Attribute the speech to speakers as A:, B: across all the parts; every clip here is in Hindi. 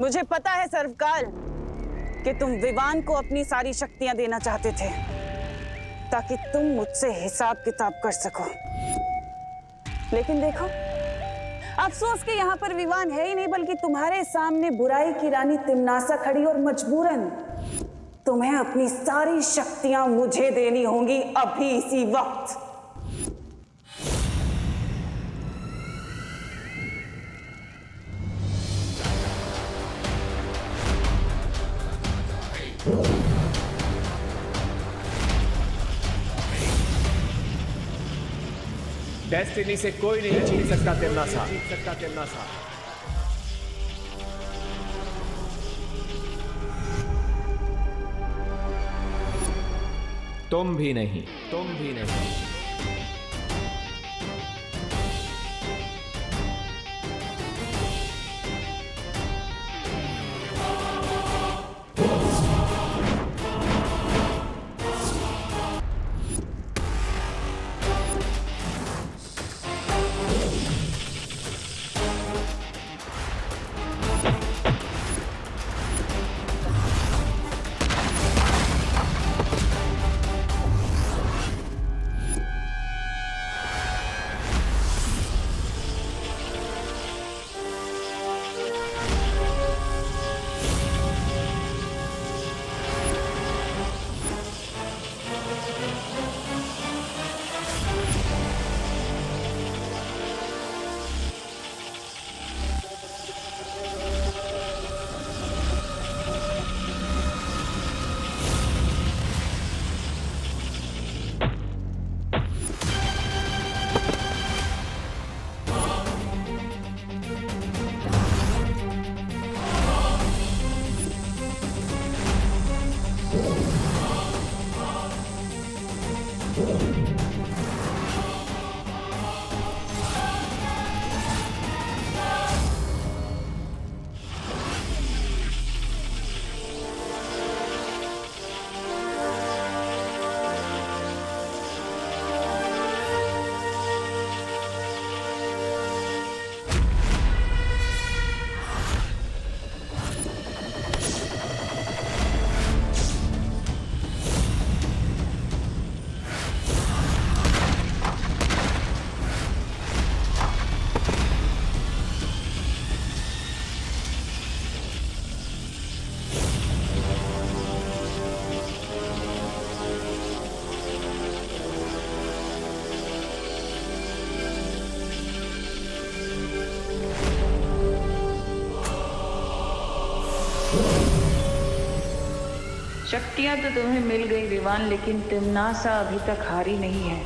A: मुझे पता है सर्वकाल कि तुम विवान को अपनी सारी शक्तियां देना चाहते थे ताकि तुम मुझसे हिसाब किताब कर सको। लेकिन देखो, अफसोस कि यहाँ पर विवान है ही नहीं, बल्कि तुम्हारे सामने बुराई की रानी तिम्नासा खड़ी और मजबूरन तुम्हें अपनी सारी शक्तियां मुझे देनी होंगी अभी इसी वक्त।
B: डेस्टिनी से कोई नहीं छीन सकता तिम्नासा। तुम भी नहीं।
C: शक्तियां तो तुम्हें मिल गई विवान, लेकिन तिम्नासा अभी तक हारी नहीं है।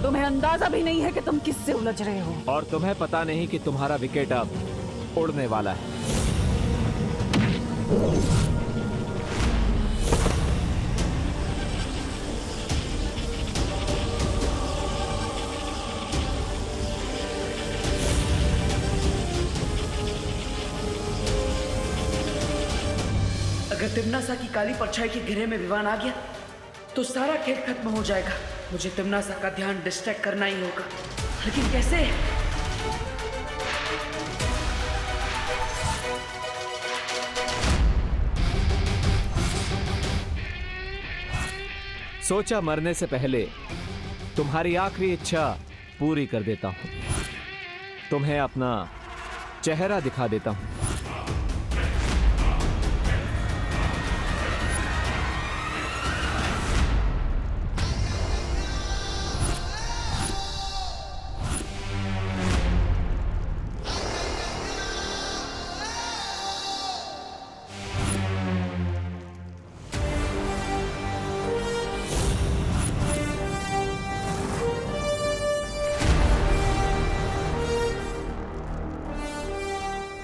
A: तुम्हें अंदाजा भी नहीं है कि तुम किससे उलझ रहे हो।
B: और तुम्हें पता नहीं कि तुम्हारा विकेट अब उड़ने वाला है।
D: अगर तिम्नासा की काली परछाई के घेरे में विवान आ गया तो सारा खेल खत्म हो जाएगा। मुझे तिम्नासा का ध्यान डिस्ट्रैक्ट करना ही होगा, लेकिन कैसे?
B: सोचा मरने से पहले तुम्हारी आखिरी इच्छा पूरी कर देता हूं। तुम्हें अपना चेहरा दिखा देता हूं।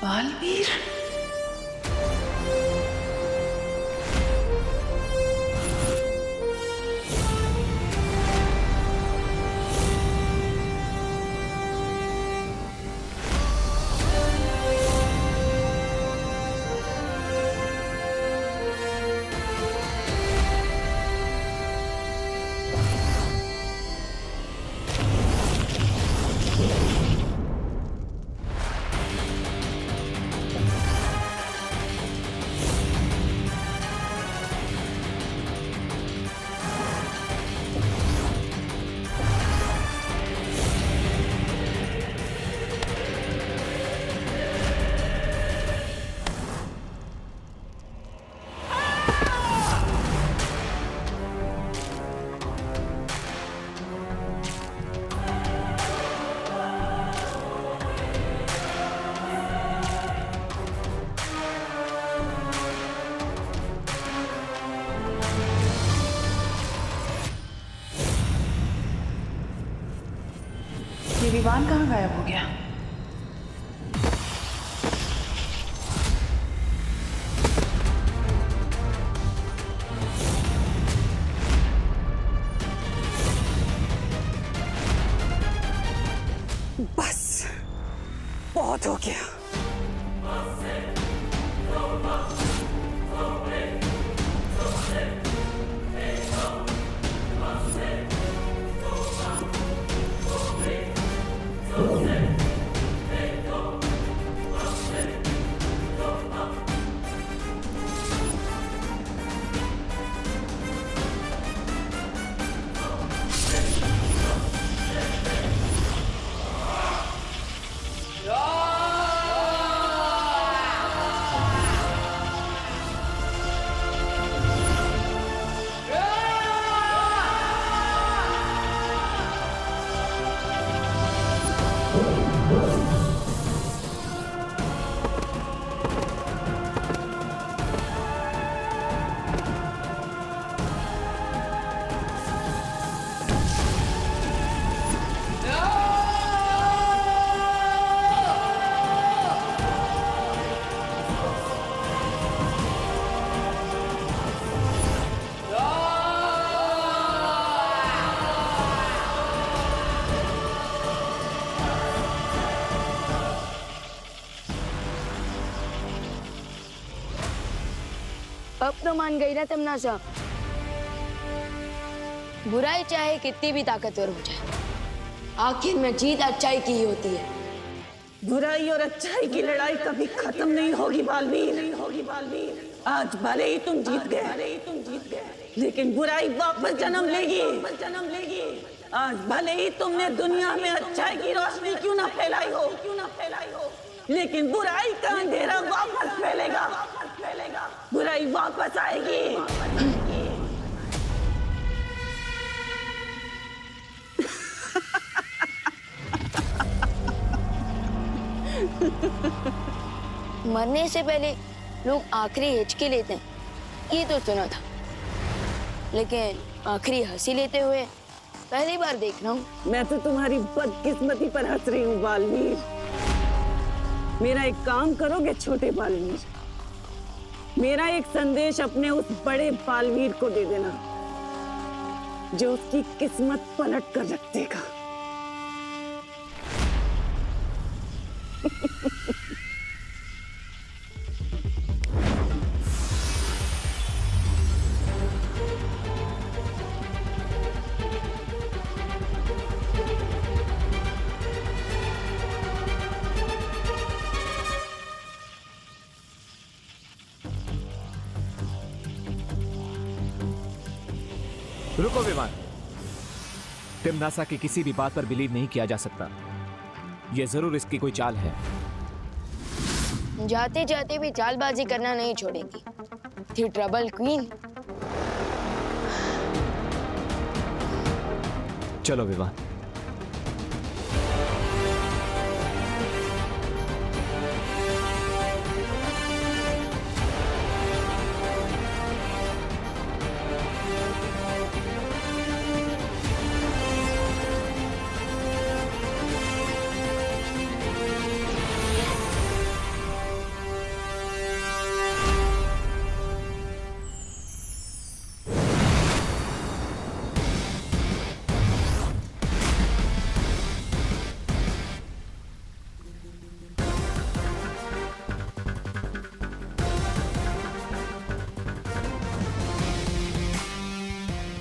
C: बालवीर, विमान कहाँ गायब हो गया?
A: बस बहुत हो गया।
E: अब तो मान गई ना तमन्ना। बुराई चाहे कितनी भी ताकतवर हो जाए, आखिर में जीत अच्छाई की ही होती है।
A: बुराई और अच्छाई की लड़ाई कभी खत्म नहीं होगी बालवीर, नहीं होगी बालवीर। आज भले ही तुम जीत गए, लेकिन बुराई वापस जन्म लेगी, जन्म लेगी। आज भले ही तुमने दुनिया में अच्छाई की रोशनी क्यों ना फैलाई हो, लेकिन बुराई का अंधेरा वापस फैलेगा। बुराई वापस आएगी।
E: मरने से पहले लोग आखिरी हिचकी लेते हैं, ये तो सुना था, लेकिन आखिरी हंसी लेते हुए पहली बार देख रहा हूँ।
A: मैं तो तुम्हारी बदकिस्मती पर हंस रही हूँ बालवीर। मेरा एक काम करोगे छोटे बालवीर? मेरा एक संदेश अपने उस बड़े बालवीर को दे देना, जो उसकी किस्मत पलट कर रख देगा।
B: रुको विमान। तिम्नासा की किसी भी बात पर बिलीव नहीं किया जा सकता। यह जरूर इसकी कोई चाल है।
E: जाते जाते भी चालबाजी करना नहीं छोड़ेगी। थी ट्रबल क्वीन।
B: चलो विमान।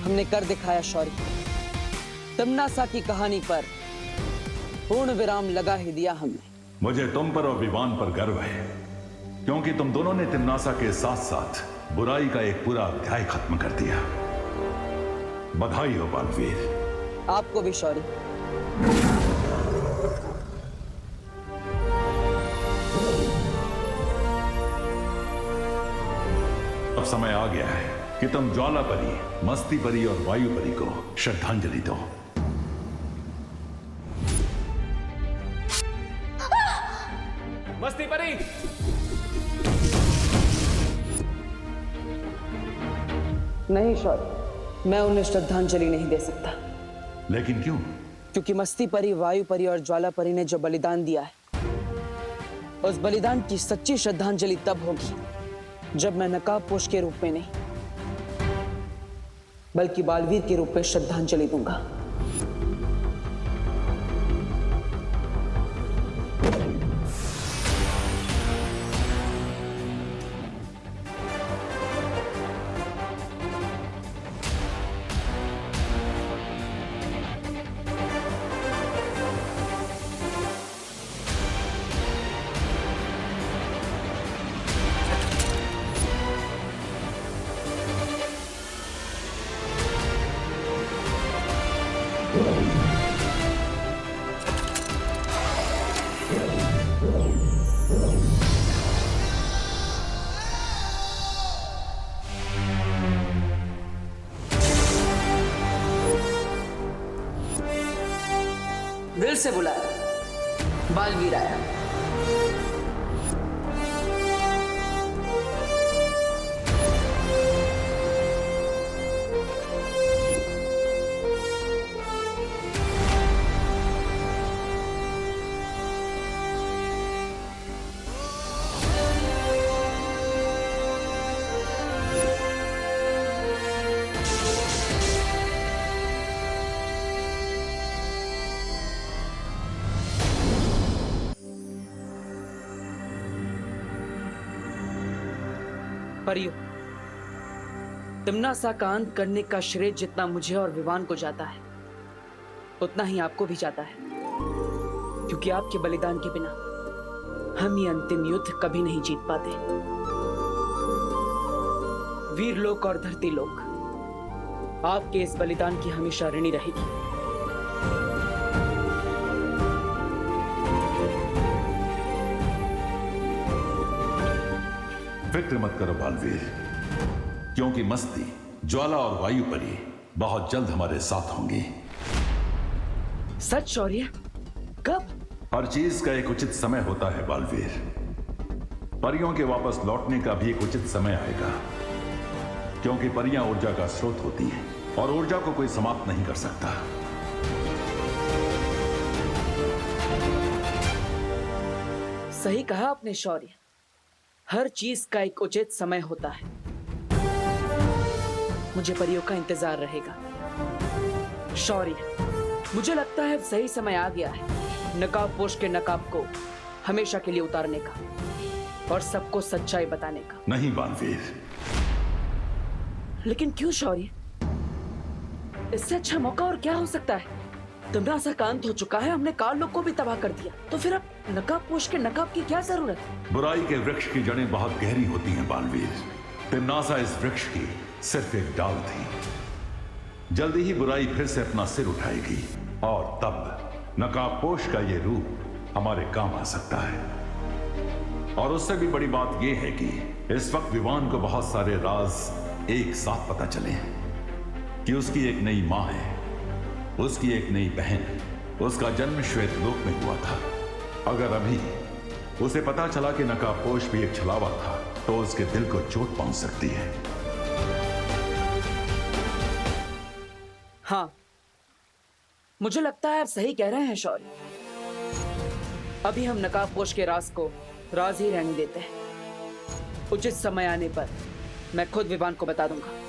D: हमने कर दिखाया शौर्य। तमन्ना की कहानी पर पूर्ण विराम लगा ही दिया हमने।
F: मुझे तुम पर और विवान पर गर्व है, क्योंकि तुम दोनों ने तिम्नासा के साथ साथ बुराई का एक पूरा अध्याय खत्म कर दिया। बधाई हो बालवीर।
D: आपको भी शौर्य।
F: अब समय आ गया है कि तुम ज्वाला परी, मस्ती परी और वायु परी को श्रद्धांजलि दो।
B: मस्ती परी।
D: नहीं शौर्य, मैं उन्हें श्रद्धांजलि नहीं दे सकता।
F: लेकिन क्यों?
D: क्योंकि मस्ती परी, वायु परी और ज्वाला परी ने जो बलिदान दिया है, उस बलिदान की सच्ची श्रद्धांजलि तब होगी जब मैं नकाबपोश के रूप में नहीं, बल्कि बालवीर के रूप में श्रद्धांजलि दूंगा। दिल से बुलाया, बालवीर आया। परियो, तिम्नासा का अंत करने का श्रेय जितना मुझे और विवान को जाता है, उतना ही आपको भी जाता है, क्योंकि आपके बलिदान के बिना हम ये अंतिम युद्ध कभी नहीं जीत पाते। वीर लोक और धरती लोक आपके इस बलिदान की हमेशा ऋणी रहेगी।
F: फिक्र मत करो बालवीर, क्योंकि मस्ती, ज्वाला और वायु परी बहुत जल्द हमारे साथ होंगी।
D: सच शौर्य? कब?
F: हर चीज का एक उचित समय होता है बालवीर। परियों के वापस लौटने का भी एक उचित समय आएगा, क्योंकि परियां ऊर्जा का स्रोत होती हैं और ऊर्जा को कोई समाप्त नहीं कर सकता।
D: सही कहा आपने शौर्य, हर चीज का एक उचित समय होता है। मुझे परियों का इंतजार रहेगा। शौर्य, मुझे लगता है सही समय आ गया है नकाबपोश के नकाब को हमेशा के लिए उतारने का और सबको सच्चाई बताने का।
F: नहीं बालवीर।
D: लेकिन क्यों शौर्य? इससे अच्छा मौका और क्या हो सकता है? तिम्नासा का अंत हो चुका है, हमने काल लोक को भी तबाह कर दिया, तो फिर अब नकाबपोश के नकाब की क्या जरूरत है?
F: बुराई के वृक्ष की जड़ें बहुत गहरी होती हैं बालवीर। तिम्नासा इस वृक्ष की सिर्फ एक डाल थी। जल्दी ही बुराई फिर से अपना सिर उठाएगी और तब नकाबपोश का ये रूप हमारे काम आ सकता है। और उससे भी बड़ी बात यह है कि इस वक्त विवान को बहुत सारे राज एक साथ पता चले हैं कि उसकी एक नई मां है, उसकी एक नई बहन, उसका जन्म श्वेत लोक में हुआ था। अगर अभी उसे पता चला कि नकाबपोश भी एक छलावा था, तो उसके दिल को चोट पहुंच सकती है।
D: हाँ, मुझे लगता है आप सही कह रहे हैं शौर्य। अभी हम नकाबपोश के राज को राज ही रहने देते हैं। उचित समय आने पर मैं खुद विवान को बता दूंगा।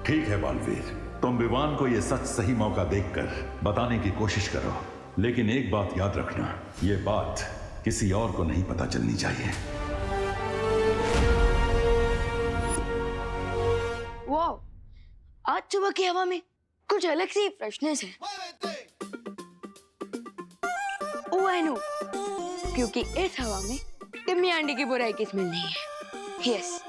F: ठीक है बालवीर, तुम विवान को यह सच सही मौका देखकर बताने की कोशिश करो, लेकिन एक बात याद रखना, यह बात किसी और को नहीं पता चलनी चाहिए।
E: वाह, आज सुबह की हवा में कुछ अलग सी फ्रेशनेस है। ओह आई नो, क्योंकि इस हवा में टिम्मी आंटी की बुराई की स्मेल नहीं है। यस।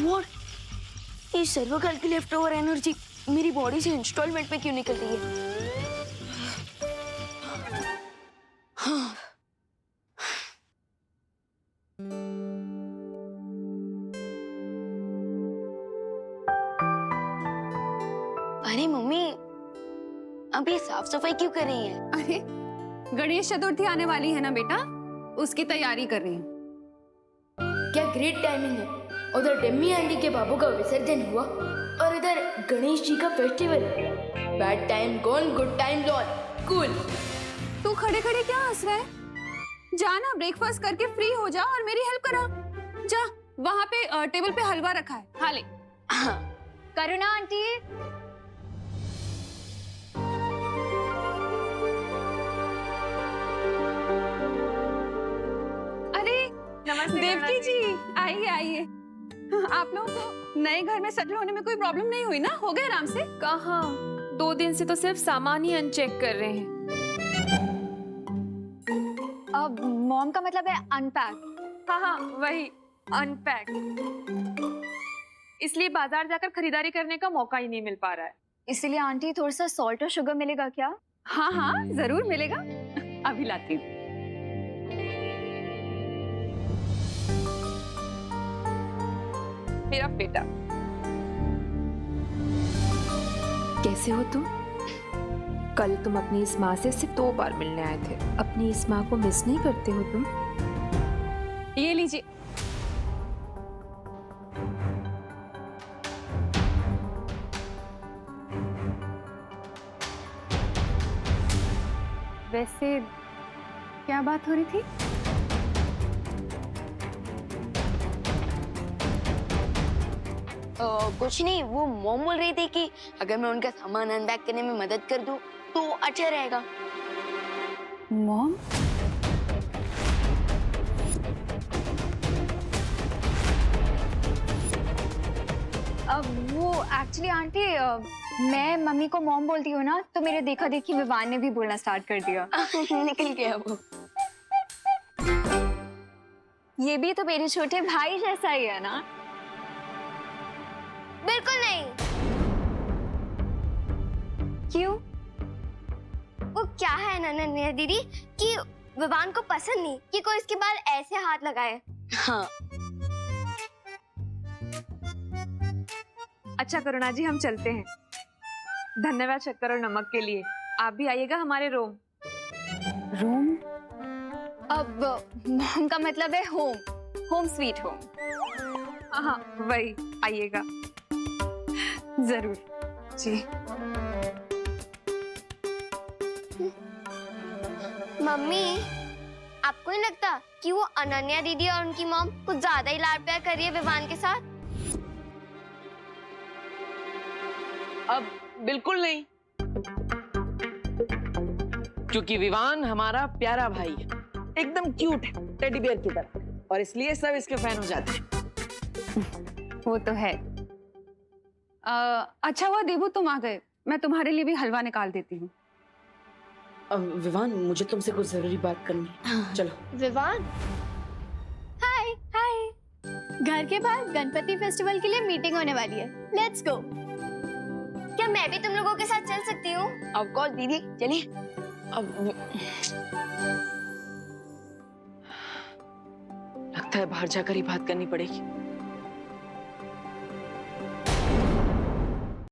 E: व्हाट? ये सर्वकाल की लेफ्ट ओवर एनर्जी मेरी बॉडी से इंस्टॉलमेंट में क्यों निकल रही है? हाँ। अरे मम्मी, अब ये साफ सफाई क्यों कर रही हैं?
G: अरे गणेश चतुर्थी आने वाली है ना बेटा, उसकी तैयारी कर रही हूँ।
E: क्या ग्रेट टाइमिंग है। उधर डिम्मी आंटी के बाबू का विसर्जन हुआ और इधर गणेश जी का festival. Bad time gone, good time lawn. Cool.
G: तू खड़े खड़े क्या हंस रहा है? जा ना, ब्रेकफास्ट करके फ्री हो जा और मेरी हेल्प करा। जा, वहाँ पे टेबल पे हलवा रखा है, खा ले।
H: करुणा आंटी,
G: अरे देवकी जी, आइए आइए। आप लोगों को नए घर में सेटल होने में कोई प्रॉब्लम नहीं हुई ना? हो गए आराम से?
H: कहाँ, 2 दिन से तो सिर्फ सामान ही अनचेक कर रहे हैं। अब मॉम का मतलब है अनपैक।
G: हाँ, वही अनपैक।
H: इसलिए बाजार जाकर खरीदारी करने का मौका ही नहीं मिल पा रहा है।
I: इसलिए आंटी थोड़ा सा सॉल्ट और शुगर मिलेगा क्या?
G: हाँ, जरूर मिलेगा, अभी लाती हूँ। मेरा बेटा,
H: कैसे हो तुम? कल तुम अपनी इस माँ से सिर्फ 2 बार मिलने आए थे। अपनी इस माँ को मिस नहीं करते हो तुम?
G: ये लीजिए। वैसे क्या बात हो रही थी?
E: कुछ नहीं, वो मॉम बोल रही थी कि अगर मैं उनका सामान अनपैक करने में मदद कर दूं तो अच्छा रहेगा।
G: मॉम?
I: अब वो एक्चुअली आंटी, मैं मम्मी को मॉम बोलती हूँ ना, तो मेरे देखा देखी विवान ने भी बोलना स्टार्ट कर दिया।
E: निकल गया वो।
I: ये भी तो मेरे छोटे भाई जैसा ही है ना?
E: बिल्कुल नहीं।
I: क्यों?
E: वो क्या है नन्या दीदी कि विवान को पसंद नहीं कि कोई इसके बाल ऐसे हाथ लगाए। हाँ।
H: अच्छा करुणा जी, हम चलते हैं। धन्यवाद शक्कर और नमक के लिए। आप भी आइएगा हमारे रोम।
G: रूम?
I: अब मॉम का मतलब है होम, होम स्वीट होम।
H: हाँ, वही, आइएगा
G: जरूर जी।
E: मम्मी, आपको नहीं लगता कि वो अनन्या दीदी और उनकी मॉम कुछ ज्यादा ही लाड प्यार कर रही है विवान के साथ?
D: अब बिल्कुल नहीं, क्योंकि विवान हमारा प्यारा भाई है, एकदम क्यूट है, टेडी बियर की तरह, और इसलिए सब इसके फैन हो जाते हैं।
G: वो तो है। अच्छा हुआ देबू तुम आ गए, मैं तुम्हारे लिए भी हलवा निकाल देती हूँ।
D: विवान, मुझे तुमसे कुछ जरूरी बात करनी है। चलो।
E: विवान,
I: हाय हाय। घर के बाहर गणपति फेस्टिवल के लिए मीटिंग होने वाली है, लेट्स गो।
E: क्या मैं भी तुम लोगों के साथ चल सकती हूँ?
D: ऑफ कोर्स दीदी, चलिए। अब लगता है बाहर जाकर ही बात करनी पड़ेगी।